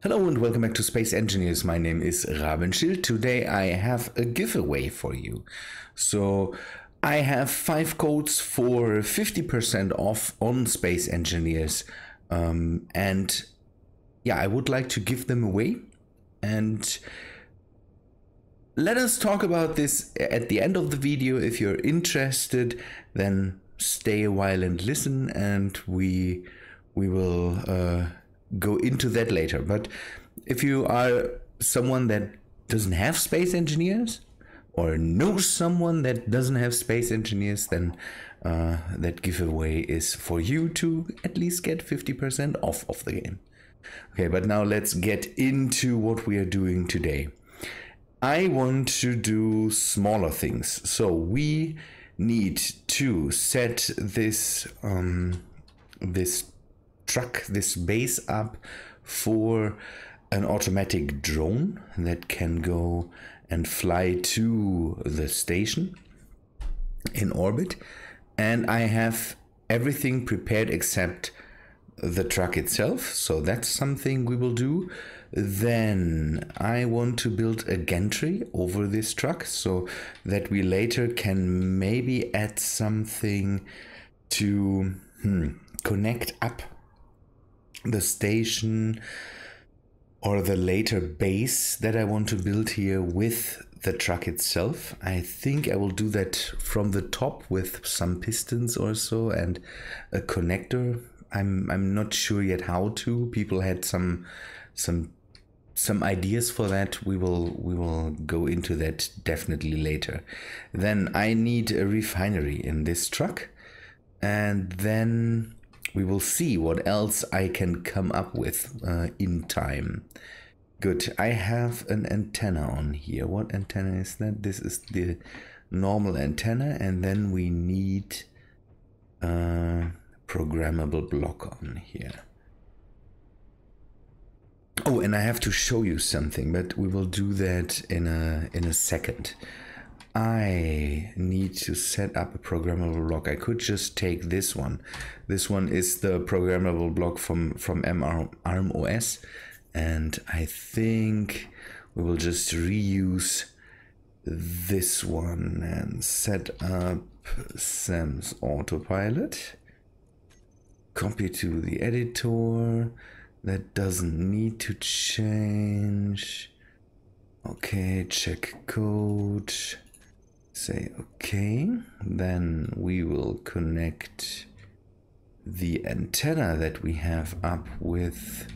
Hello and welcome back to Space Engineers. My name is Rabenschild. Today I have a giveaway for you. So I have 5 codes for 50% off on Space Engineers. And yeah, I would like to give them away. And let us talk about this at the end of the video. If you're interested, then stay a while and listen, and we will go into that later. But if you are someone that doesn't have Space Engineers or knows someone that doesn't have Space Engineers, then that giveaway is for you to at least get 50% off of the game. Okay, but now let's get into what we are doing today. I want to do smaller things, so we need to set this this base up for an automatic drone that can go and fly to the station in orbit, and I have everything prepared except the truck itself, so that's something we will do. Then I want to build a gantry over this truck so that we later can maybe add something to connect up the station or the later base that I want to build here with the truck itself. I think I will do that from the top with some pistons or so and a connector. I'm not sure yet how to. People had some ideas for that. We will go into that definitely later. Then I need a refinery in this truck, and then we will see what else I can come up with in time. Good. I have an antenna on here. What antenna is that? This is the normal antenna, and then we need a programmable block on here. Oh, and I have to show you something, but we will do that in a second. I need to set up a programmable block. I could just take this one. This one is the programmable block from ARM OS, and I think we will just reuse this one and set up Sam's autopilot. Copy to the editor. That doesn't need to change. Okay, check code. Say okay. Then we will connect the antenna that we have up with.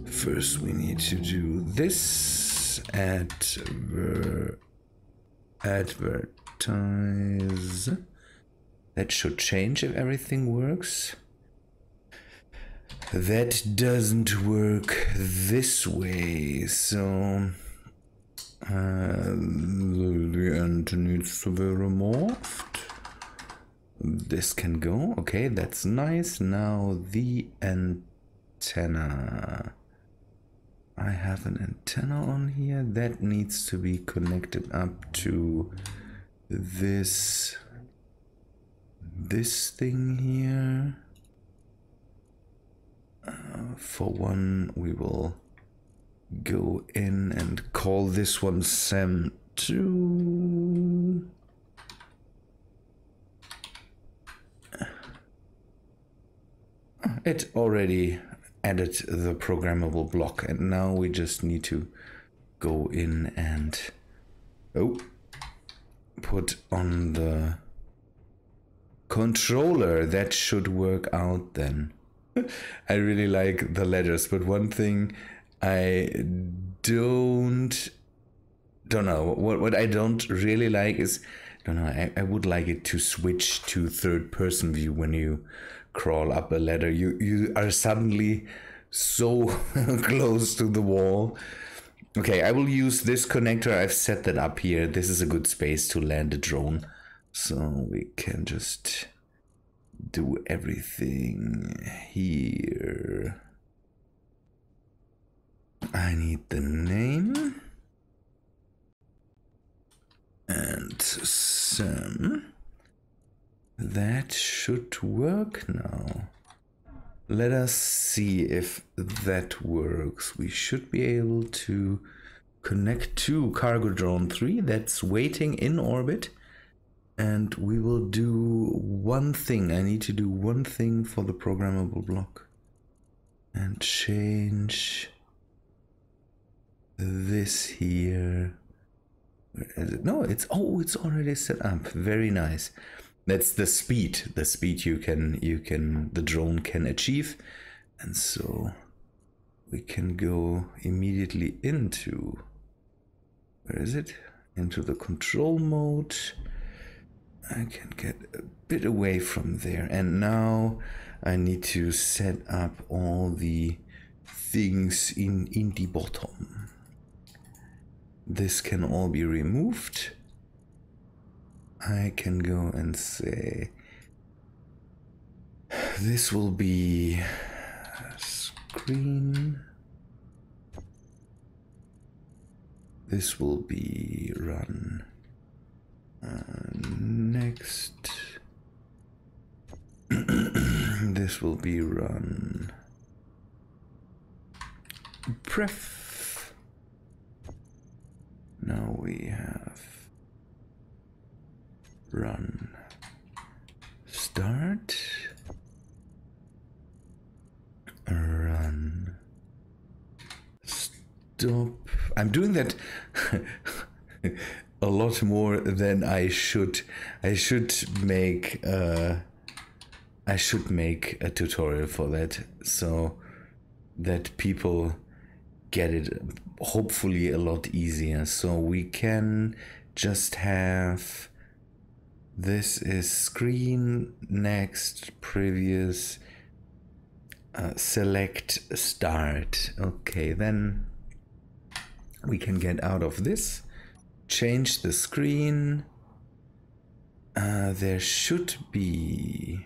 First we need to do this. Advertise. That should change if everything works. That doesn't work this way, so the end needs to be removed. This can go. Okay, that's nice. Now the antenna. I have an antenna on here that needs to be connected up to this thing here. For one, we will go in and call this one SAM2. It already added the programmable block, and now we just need to go in and put on the controller. That should work out then. I really like the letters, but one thing I don't know what I don't really like is, I would like it to switch to third person view when you crawl up a ladder. You are suddenly so close to the wall. Okay, I will use this connector. I've set that up here. This is a good space to land a drone, so we can just do everything here. I need the name and Sam. That should work now. let us see if that works. We should be able to connect to cargo drone 3 that's waiting in orbit. And we will do one thing. I need to do one thing for the programmable block. And change this here. Where is it? No, it's already set up. Very nice. That's the speed the drone can achieve. And so we can go immediately into, where is it? Into the control mode. I can get a bit away from there, and now I need to set up all the things in the bottom. This can all be removed. I can go and say this will be screen. This will be run. Next, this will be run pref. Now we have run start, run stop. I'm doing that a lot more than I should. I should make a tutorial for that, so that people get it hopefully a lot easier. So we can just have, this is screen, next, previous, select start. Okay, then we can get out of this. Change the screen. There should be,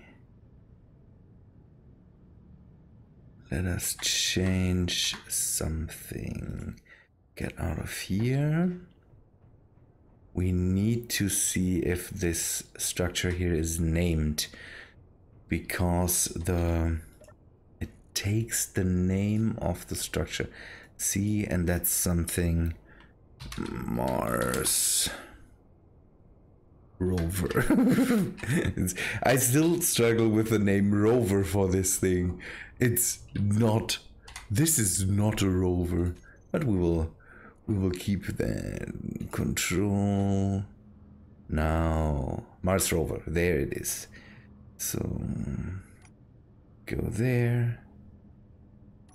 let us change something. Get out of here. We need to see if this structure here is named, because it takes the name of the structure. See, and that's something. Mars rover. I still struggle with the name rover for this thing. It's not, this is not a rover, but we will keep that. Control now, Mars rover, there it is. So go there,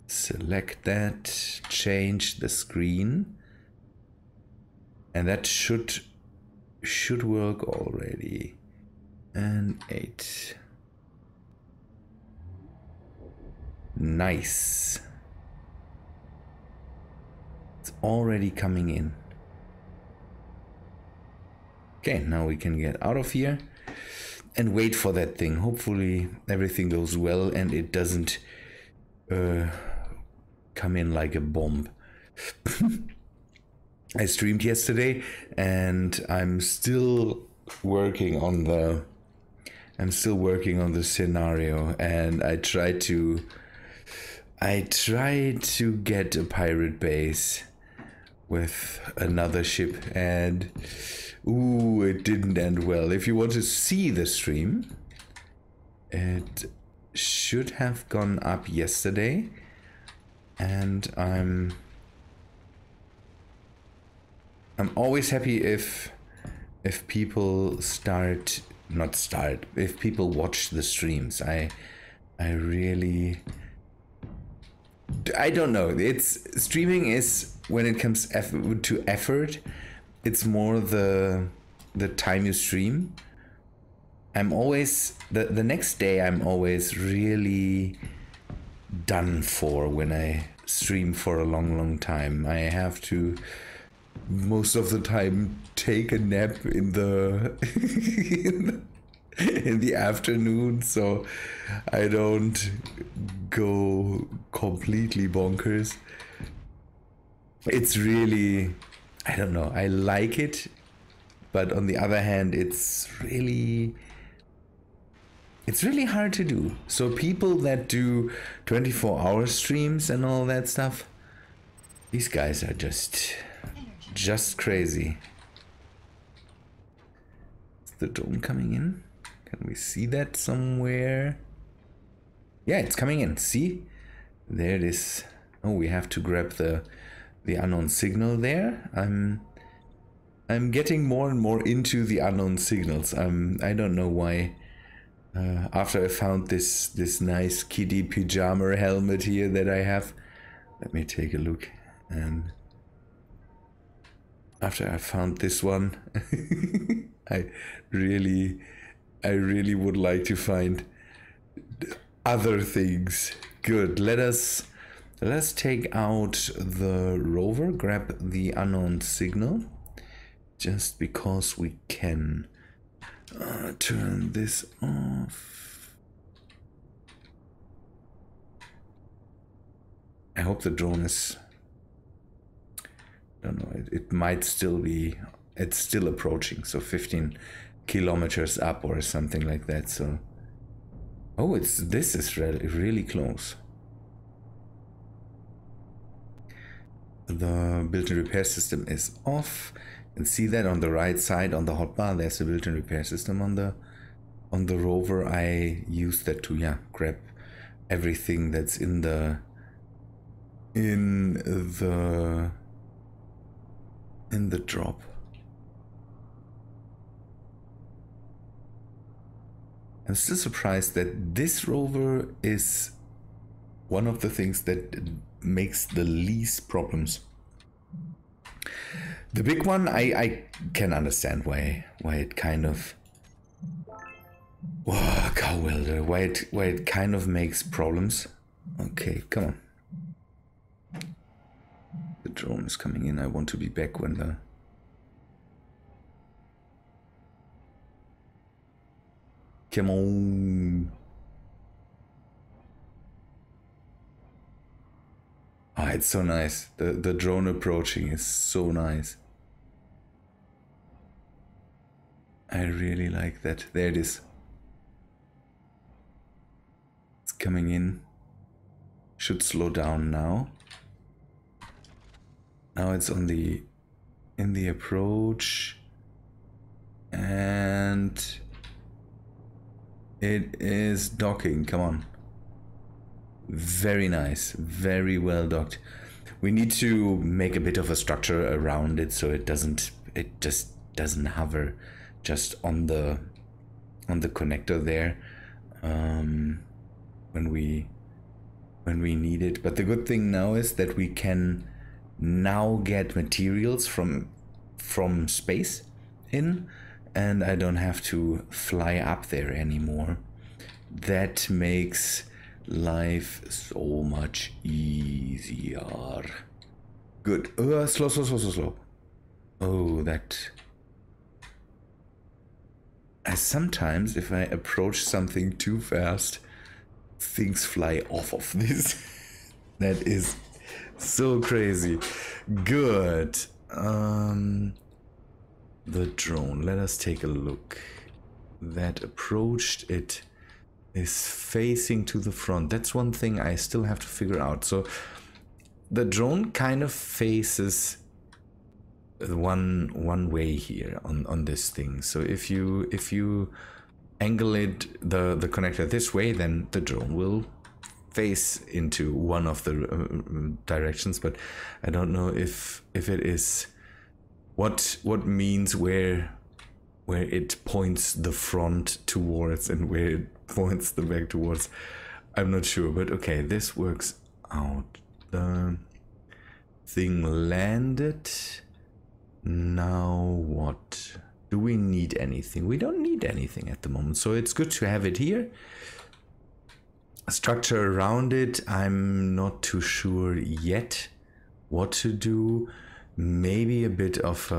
select that, change the screen. And that should work already. And 8. Nice. It's already coming in. Okay, now we can get out of here and wait for that thing. Hopefully everything goes well and it doesn't come in like a bomb. I streamed yesterday and I'm still working on the scenario, and I tried to get a pirate base with another ship, and ooh, it didn't end well. If you want to see the stream, it should have gone up yesterday, and I'm always happy if people if people watch the streams. I don't know. It's streaming is, when it comes to effort, it's more the time you stream. I'm always the next day I'm always really done for when I stream for a long time. I have to most of the time take a nap in the in the afternoon, so I don't go completely bonkers. It's really, I don't know, I like it, but on the other hand, it's really It's really hard to do. So people that do 24-hour streams and all that stuff, these guys are just crazy. Is the drone coming in? Can we see that somewhere? Yeah, it's coming in. See? There it is. Oh, we have to grab the unknown signal there. I'm getting more and more into the unknown signals. I don't know why. After I found this nice kitty pajama helmet here that I have, let me take a look. And after I found this one, I really would like to find other things. Good. Let's take out the rover, grab the unknown signal, just because we can. Turn this off. I hope the drone is, I don't know, it might still be, it's still approaching, so 15 kilometers up or something like that. So oh, this is really close. The built-in repair system is off. You can see that on the right side on the hotbar. There's a built-in repair system on the rover. I use that to grab everything that's in the drop. I'm still surprised that this rover is one of the things that makes the least problems. The big one, I can understand why it kind of, cow welder, why it kind of makes problems. Okay, come on. The drone is coming in. I want to be back when the come on. Ah, it's so nice. The drone approaching is so nice. I really like that. There it is. It's coming in. Should slow down now. Now it's in the approach. And it is docking. Come on. Very nice. Very well docked. We need to make a bit of a structure around it so it just doesn't hover just on the connector there when we need it. But the good thing now is that we can now get materials from space in, and I don't have to fly up there anymore. That makes life so much easier. Good. Slow. Oh, that. Sometimes if I approach something too fast, things fly off of this. That is so crazy. Good. The drone. Let us take a look. That approached, it is facing to the front. That's one thing I still have to figure out. So the drone kind of faces one way here on this thing. So if you angle it the connector this way, then the drone will face into one of the directions. But I don't know if it is what means where it points the front towards and where it points the back towards. I'm not sure, but okay, this works out. The thing landed. Now what? Do we need anything? We don't need anything at the moment, so it's good to have it here. Structure around it, I'm not too sure yet what to do. Maybe a bit of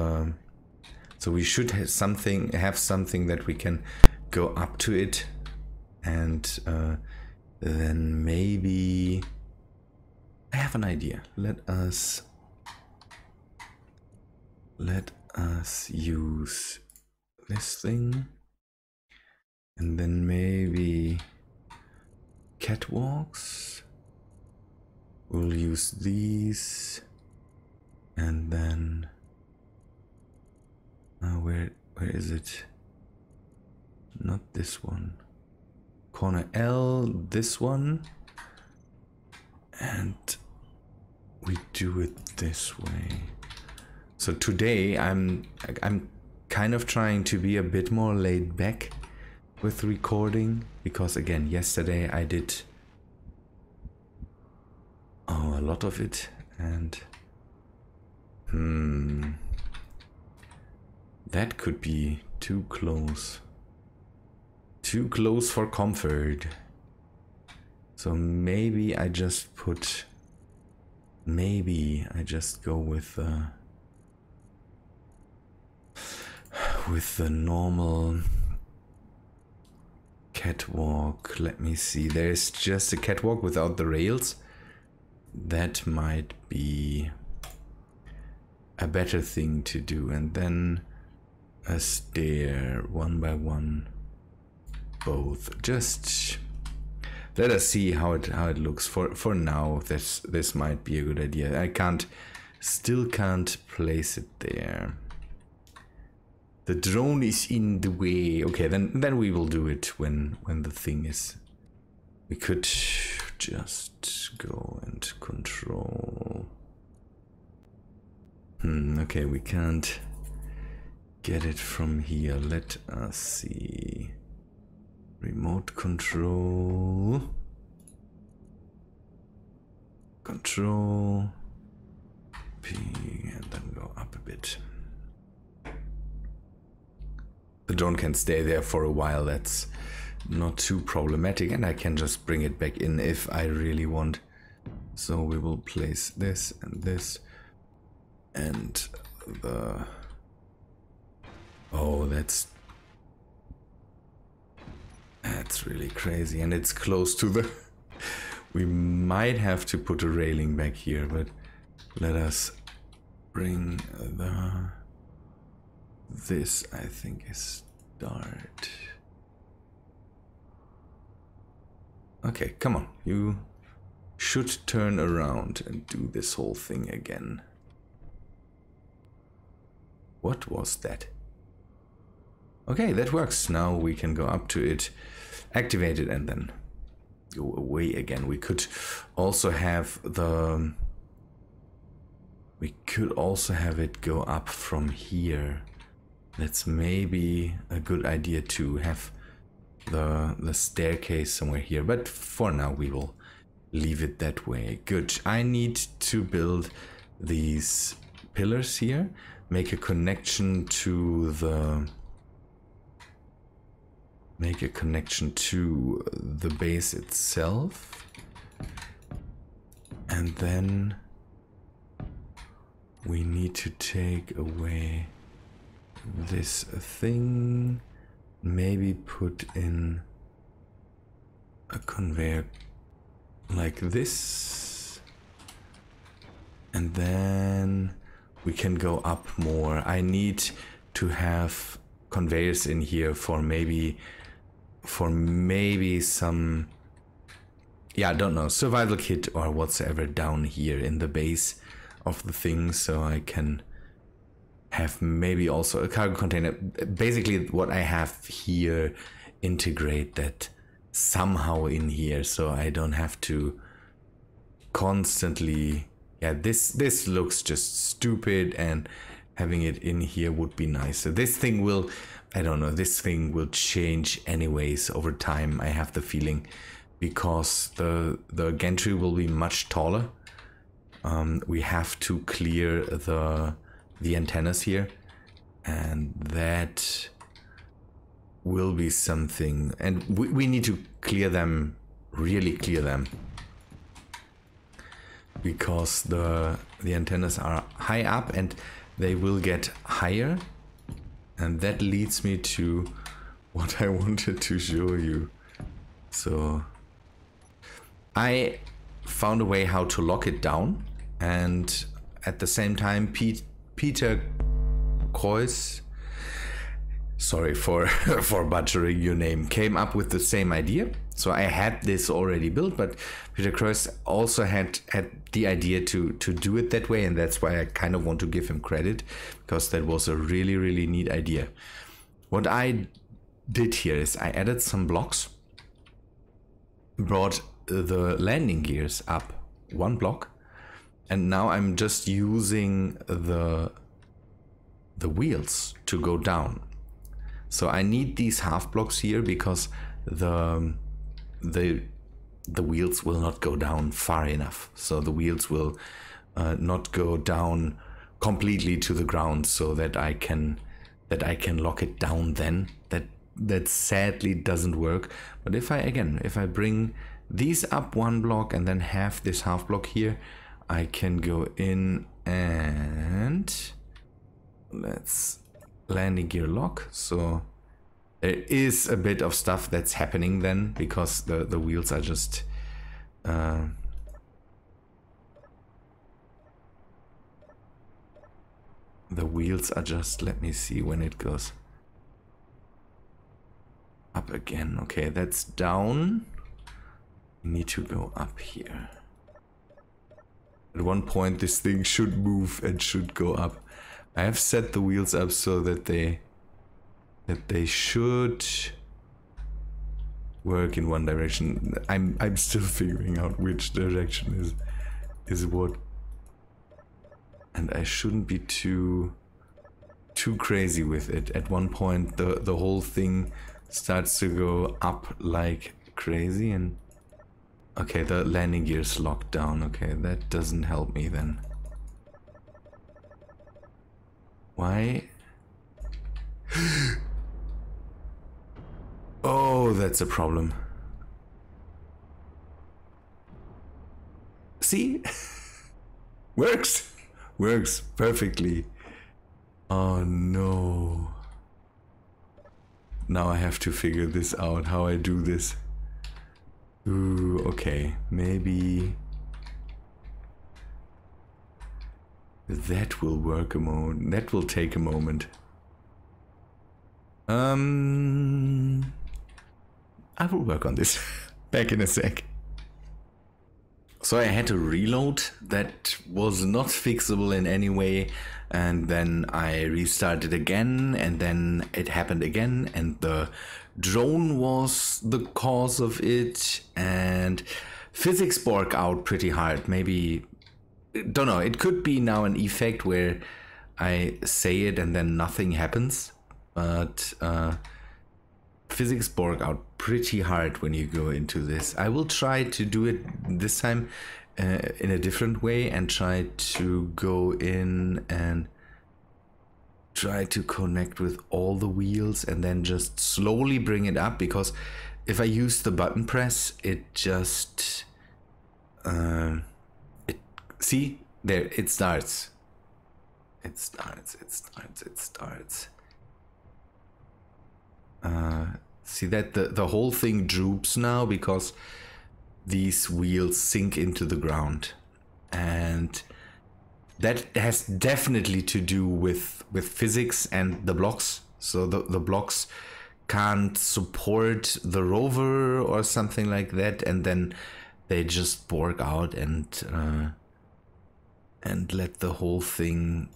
so we should have something that we can go up to it, and then maybe I have an idea. Let us use this thing And then maybe catwalks. We'll use these. And then where is it? Not this one. Corner L, this one. And we do it this way. So today I'm kind of trying to be a bit more laid back with recording, because again, yesterday I did a lot of it, and that could be too close for comfort. So maybe I just go with the normal catwalk. Let me see, there's just a catwalk without the rails. That might be a better thing to do, and then a stair, one by one, both. Just let us see how it looks. For now, this might be a good idea. I still can't place it there. The drone is in the way. Okay, then we will do it when the thing is. We could just go and control. Okay, we can't get it from here. Let us see. Remote control. Control. P, and then go up a bit. The drone can stay there for a while. That's not too problematic, and I can just bring it back in if I really want. So we will place this and this and the... Oh, that's really crazy, and it's close to the... We might have to put a railing back here, but let us bring this, I think, is start. Okay, come on, you should turn around and do this whole thing again. What was that? Okay, that works. Now we can go up to it, activate it, and then go away again. We could also have it go up from here. That's maybe a good idea to have the staircase somewhere here, but for now we will leave it that way. Good. I need to build these pillars here, make a connection to the base itself, and then we need to take away this thing, maybe put in a conveyor like this, and then we can go up more. I need to have conveyors in here for maybe some, yeah, I don't know, survival kit or whatsoever down here in the base of the thing, so I can have maybe also a cargo container. Basically what I have here, integrate that somehow in here, so I don't have to constantly, yeah, this looks just stupid, and having it in here would be nice. So this thing will, I don't know, this thing will change anyways over time, I have the feeling, because the gantry will be much taller. We have to clear the antennas here, and that will be something, and we need to clear them, really clear them, because the antennas are high up and they will get higher, and that leads me to what I wanted to show you. So I found a way how to lock it down, and at the same time Peter Kreuz sorry for for butchering your name, came up with the same idea. So I had this already built, but Peter Kreuz also had the idea to do it that way, and that's why I kind of want to give him credit, because that was a really, really neat idea. What I did here is I added some blocks, brought the landing gears up one block, and now I'm just using the wheels to go down. So I need these half blocks here because the wheels will not go down far enough. So the wheels will not go down completely to the ground, so that I can lock it down. Then that sadly doesn't work. But if I bring these up one block and then have this half block here, I can go in and let's landing gear lock. So there is a bit of stuff that's happening then, because the wheels are just let me see when it goes up again. Okay, that's down. We need to go up here. At one point this thing should move and should go up. I have set the wheels up so that they should work in one direction. I'm still figuring out which direction is what, and I shouldn't be too crazy with it. At one point the whole thing starts to go up like crazy, and okay, the landing gear's locked down. Okay, that doesn't help me then. Why? Oh, that's a problem. See? Works perfectly. Oh no. Now I have to figure this out, how I do this. Ooh, okay, maybe that will work a moment. That will take a moment. I will work on this. Back in a sec. So I had to reload. That was not fixable in any way, and then I restarted again, and then it happened again, and the drone was the cause of it, and physics broke out pretty hard. Maybe, don't know, it could be now an effect where I say it and then nothing happens, but physics broke out pretty hard when you go into this. I will try to do it this time in a different way, and try to go in and try to connect with all the wheels and then just slowly bring it up, because if I use the button press, it just see there, it starts. See that the whole thing droops now because these wheels sink into the ground, and that has definitely to do with physics and the blocks. So the blocks can't support the rover or something like that, and then they just bork out and let the whole thing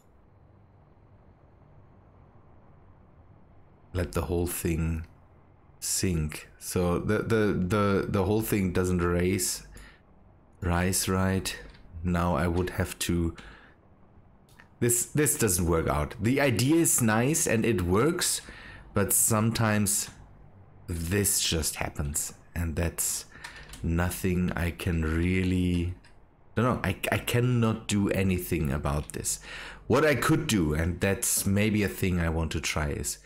sink. So the whole thing doesn't rise right. Now I would have to, this doesn't work out. The idea is nice and it works, but sometimes this just happens, and that's nothing I can really, don't know, I cannot do anything about this. What I could do, and that's maybe a thing I want to try, is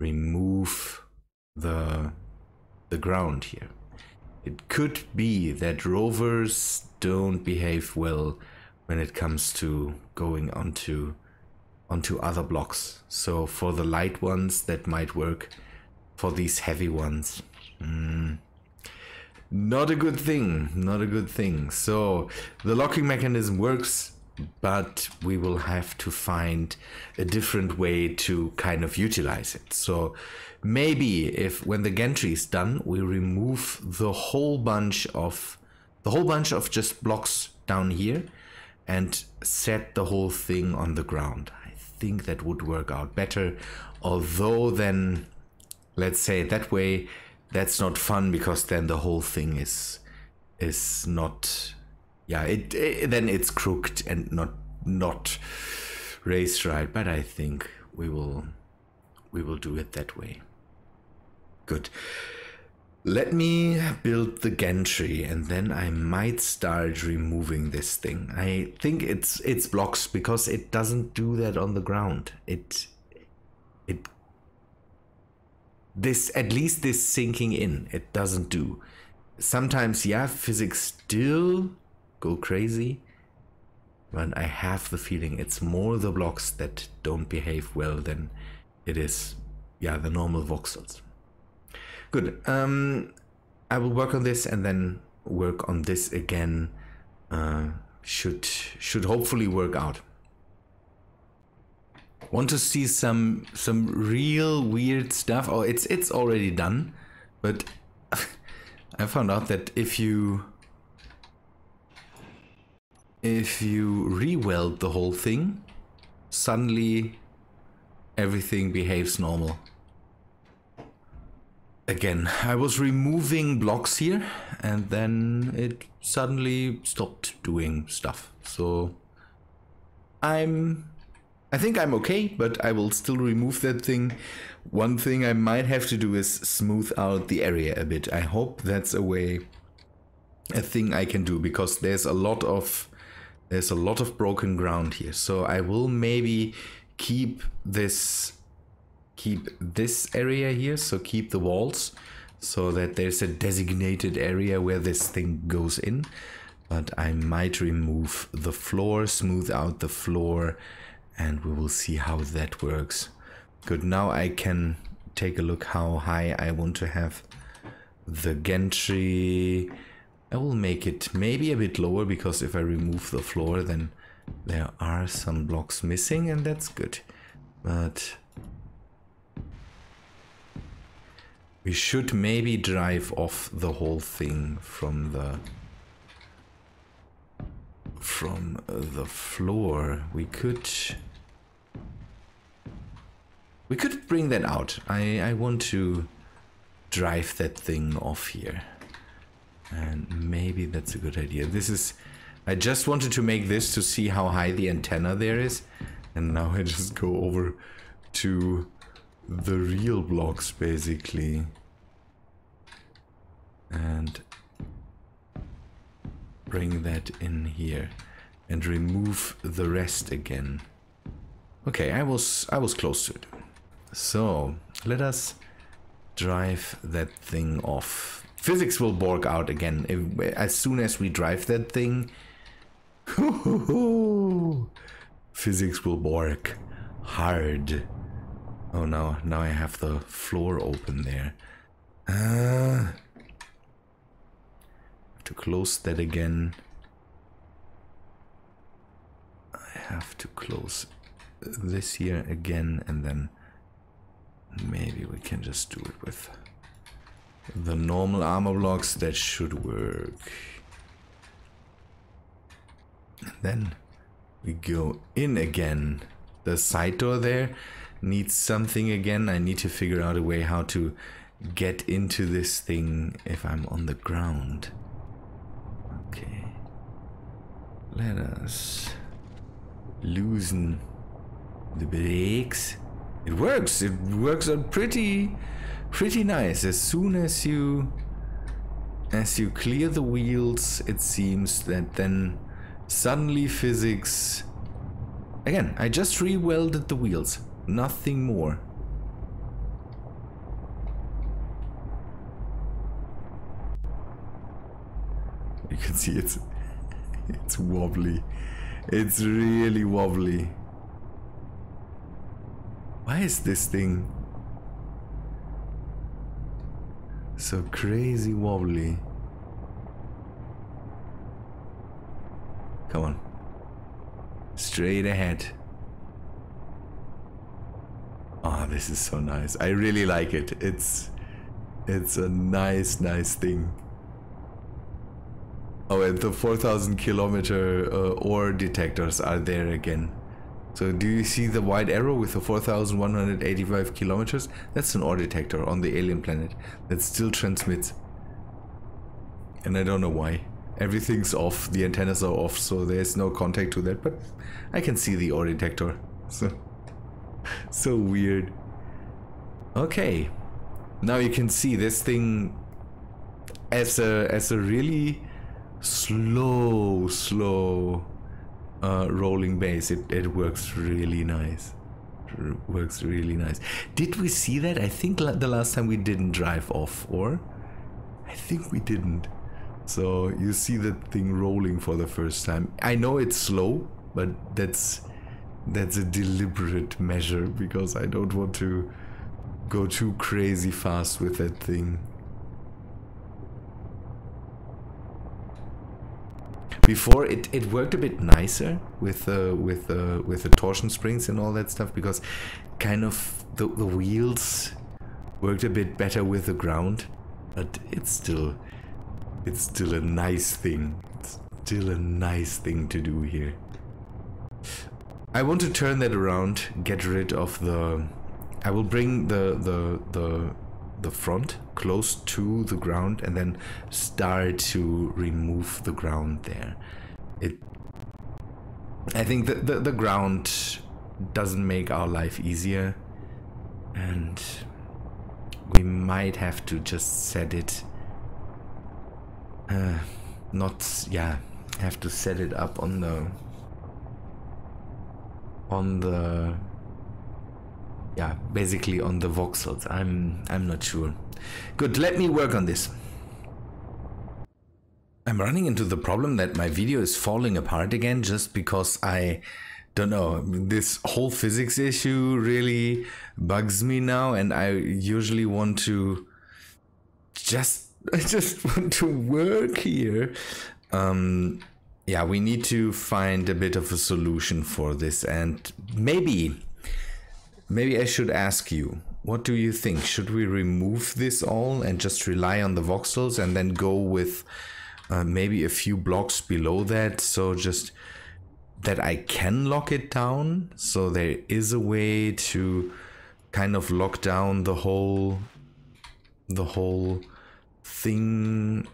remove the ground here. It could be that rovers don't behave well when it comes to going onto other blocks. So for the light ones that might work, for these heavy ones, not a good thing, not a good thing. So the locking mechanism works but we will have to find a different way to kind of utilize it. So maybe if when the gantry is done, we remove the whole bunch of just blocks down here and set the whole thing on the ground. I think that would work out better. Although then, let's say that way, that's not fun, because then the whole thing is not, yeah, then it's crooked and not raised right. But I think we will do it that way. Good. Let me build the gantry, and then I might start removing this thing. I think it's blocks, because it doesn't do that on the ground. This, at least this sinking in, it doesn't do. Sometimes, yeah, physics still go crazy, but I have the feeling it's more the blocks that don't behave well than it is, yeah, the normal voxels. Good. I will work on this and then work on this again. Should hopefully work out. Want to see some real weird stuff? Oh, it's already done, but I found out that if you re-weld the whole thing, suddenly everything behaves normal. Again, I was removing blocks here, and then it suddenly stopped doing stuff. So I think I'm okay, but I will still remove that thing. One thing I might have to do is smooth out the area a bit. I hope that's a thing I can do, because there's a lot of broken ground here. So I will maybe keep this area here, so keep the walls, so that there's a designated area where this thing goes in. But I might remove the floor, smooth out the floor, and we will see how that works. Good, now I can take a look how high I want to have the gantry. I will make it maybe a bit lower, because if I remove the floor, then there are some blocks missing, and that's good. But we should maybe drive off the whole thing from the floor. We could bring that out. I want to drive that thing off here, and maybe that's a good idea. I just wanted to make this to see how high the antenna there is, and now I just go over to the real blocks basically and bring that in here and remove the rest again. Okay, I was close to it. So let us drive that thing off. Physics will bork out again as soon as we drive that thing. Physics will bork hard. Oh no, now I have the floor open there. Have to close that again. I have to close this here again, and then maybe we can just do it with the normal armor blocks. That should work. And then we go in again. The side door there needs something again. I need to figure out a way how to get into this thing if I'm on the ground. Okay. Let us loosen the brakes. It works. It works out pretty nice. As soon as you clear the wheels, it seems that then suddenly physics. Again, I just re-welded the wheels. Nothing more. You can see it's wobbly. It's really wobbly. Why is this thing so crazy wobbly? Come on. Straight ahead. Oh, this is so nice. I really like it. It's a nice thing. Oh, and the 4,000 kilometer ore detectors are there again. So do you see the white arrow with the 4,185 kilometers? That's an ore detector on the alien planet that still transmits. And I don't know why. Everything's off, the antennas are off, so there's no contact to that, but I can see the ore detector. So weird. Okay. Now you can see this thing as a really slow rolling base. It works really nice. Works really nice. Did we see that? I think the last time we didn't drive off, or I think we didn't. So you see that thing rolling for the first time. I know it's slow, but that's a deliberate measure because I don't want to go too crazy fast with that thing. Before it worked a bit nicer with the torsion springs and all that stuff, because kind of the wheels worked a bit better with the ground, but it's still a nice thing. It's still a nice thing to do here. I want to turn that around, get rid of the... I will bring the front close to the ground and then start to remove the ground there. I think the ground doesn't make our life easier, and we might have to just set it have to set it up on the basically on the voxels. I'm not sure. Good, let me work on this. I'm running into the problem that my video is falling apart again just because I don't know, this whole physics issue really bugs me now, and I usually want to I just want to work here. Yeah, we need to find a bit of a solution for this, and maybe I should ask you, what do you think? Should we remove this all and just rely on the voxels and then go with maybe a few blocks below that, so just that I can lock it down, so there is a way to kind of lock down the whole thing?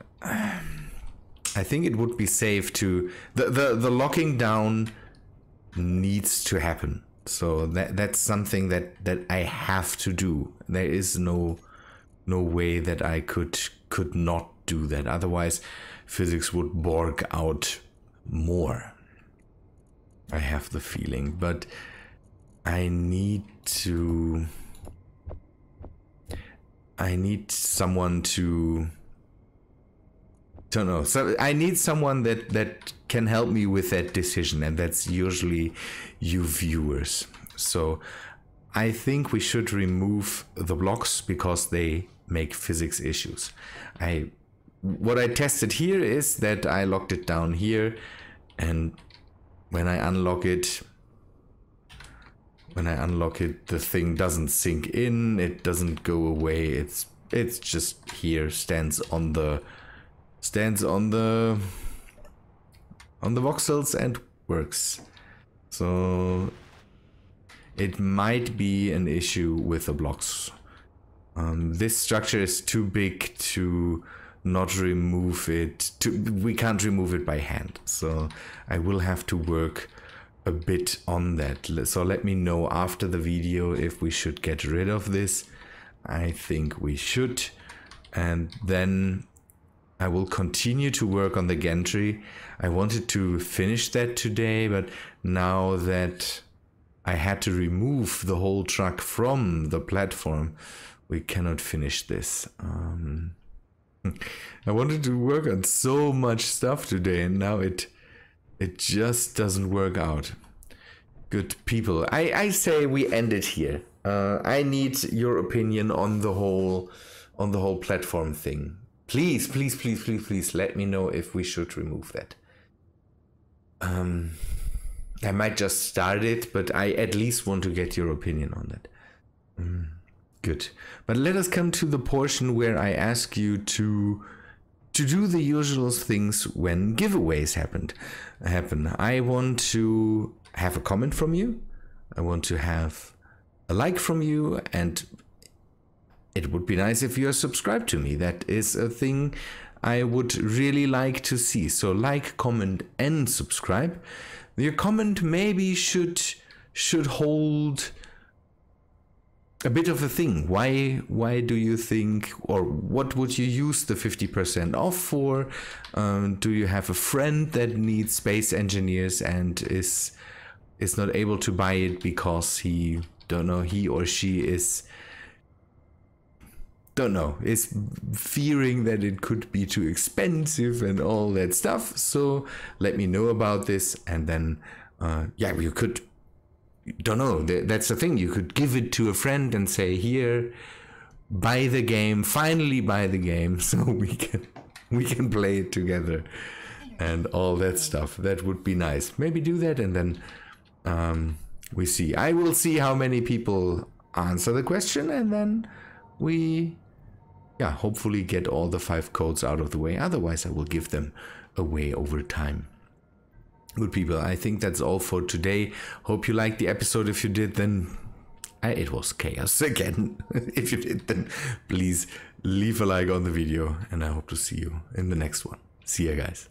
I think it would be safe to the locking down needs to happen, so that's something that I have to do. There is no way that I could not do that, otherwise physics would borg out more, I have the feeling. But I need someone to don't know. So I need someone that can help me with that decision, and that's usually you viewers. So I think we should remove the blocks because they make physics issues. What I tested here is that I locked it down here, and when I unlock it, the thing doesn't sink in, it doesn't go away. It's just here, stands on the voxels and works. So it might be an issue with the blocks. This structure is too big to not remove it. We can't remove it by hand, so I will have to work a bit on that. So let me know after the video if we should get rid of this. I think we should, and then I will continue to work on the gantry. I wanted to finish that today, but now that I had to remove the whole truck from the platform, we cannot finish this. I wanted to work on so much stuff today, and now it just doesn't work out. Good people, I say we end it here. I need your opinion on the whole platform thing. Please, please, please, please, please let me know if we should remove that. I might just start it, but I at least want to get your opinion on that. Good. But let us come to the portion where I ask you to do the usual things when giveaways happen. I want to have a comment from you. I want to have a like from you, and it would be nice if you are subscribed to me. That is a thing I would really like to see. So like, comment, and subscribe. Your comment maybe should hold a bit of a thing. Why do you think, or what would you use the 50% off for? Do you have a friend that needs space engineers and is not able to buy it because he or she is fearing that it could be too expensive and all that stuff? So let me know about this, and then you could, that's the thing, you could give it to a friend and say, here, buy the game, finally buy the game, so we can play it together and all that stuff. That would be nice. Maybe do that, and then we see. I will see how many people answer the question, and then we hopefully get all the 5 codes out of the way. Otherwise I will give them away over time. Good people, I think that's all for today. Hope you liked the episode. If you did, then it was chaos again. If you did, then please leave a like on the video, and I hope to see you in the next one. See ya, guys.